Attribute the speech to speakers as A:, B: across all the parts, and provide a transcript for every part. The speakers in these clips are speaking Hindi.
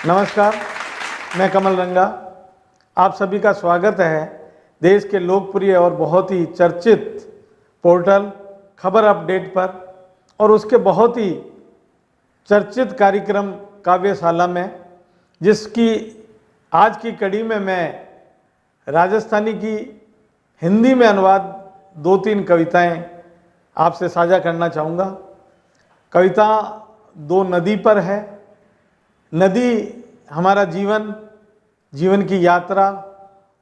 A: नमस्कार, मैं कमल रंगा। आप सभी का स्वागत है देश के लोकप्रिय और बहुत ही चर्चित पोर्टल खबर अपडेट पर और उसके बहुत ही चर्चित कार्यक्रम काव्यशाला में, जिसकी आज की कड़ी में मैं राजस्थानी की हिंदी में अनुवाद 2-3 कविताएं आपसे साझा करना चाहूँगा। कविता दो नदी पर है। नदी हमारा जीवन की यात्रा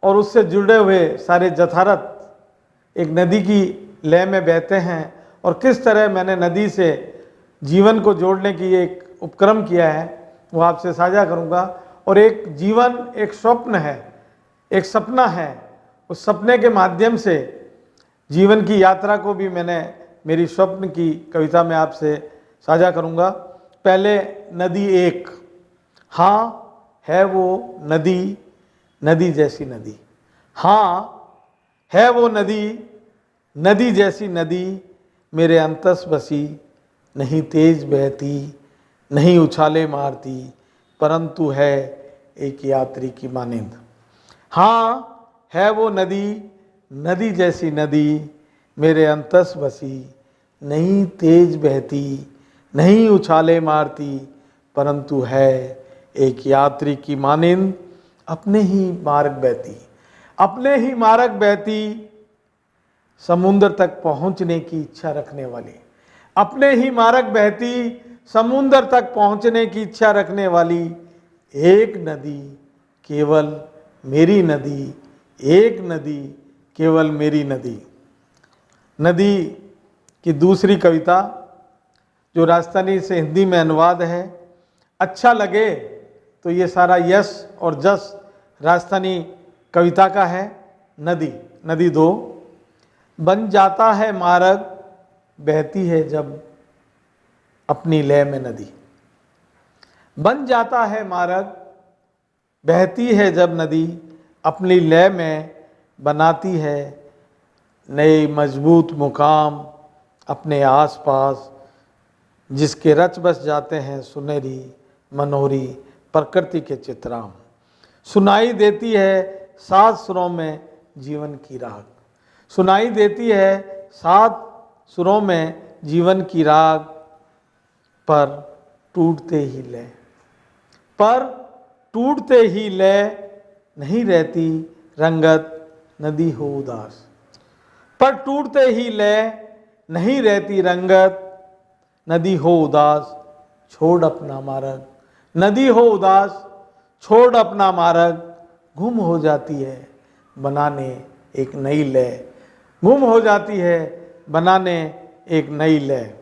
A: और उससे जुड़े हुए सारे जथारथ एक नदी की लय में बहते हैं और किस तरह मैंने नदी से जीवन को जोड़ने की एक उपक्रम किया है वो आपसे साझा करूंगा। और एक जीवन एक स्वप्न है, एक सपना है, उस सपने के माध्यम से जीवन की यात्रा को भी मैंने मेरी स्वप्न की कविता में आपसे साझा करूंगा। पहले नदी एक। हाँ है वो नदी, नदी जैसी नदी। हाँ है वो नदी, नदी जैसी नदी, मेरे अंतस बसी, नहीं तेज बहती, नहीं उछाले मारती, परंतु है एक यात्री की मानिंद। हाँ है वो नदी, नदी जैसी नदी, मेरे अंतस बसी, नहीं तेज बहती, नहीं उछाले मारती, परंतु है एक यात्री की मानिंद, अपने ही मार्ग बहती, अपने ही मार्ग बहती, समुद्र तक पहुंचने की इच्छा रखने वाली, अपने ही मार्ग बहती, समुद्र तक पहुंचने की इच्छा रखने वाली, एक नदी केवल मेरी नदी, एक नदी केवल मेरी नदी। नदी की दूसरी कविता जो राजस्थानी से हिंदी में अनुवाद है। अच्छा लगे तो ये सारा यश और जस राजस्थानी कविता का है। नदी नदी दो। बन जाता है मार्ग, बहती है जब अपनी लय में नदी। बन जाता है मार्ग, बहती है जब नदी, अपनी लय में बनाती है नए मजबूत मुकाम अपने आसपास, जिसके रच बस जाते हैं सुनहरी मनोहरी प्रकृति के चित्राम। सुनाई देती है 7 सुरों में जीवन की राग, सुनाई देती है 7 सुरों में जीवन की राग, पर टूटते ही लय, पर टूटते ही लय, नहीं रहती रंगत नदी हो उदास, पर टूटते ही लय, नहीं रहती रंगत नदी हो उदास, छोड़ अपना मार्ग, नदी हो उदास, छोड़ अपना मार्ग, गुम हो जाती है बनाने एक नई लय, गुम हो जाती है बनाने एक नई लय।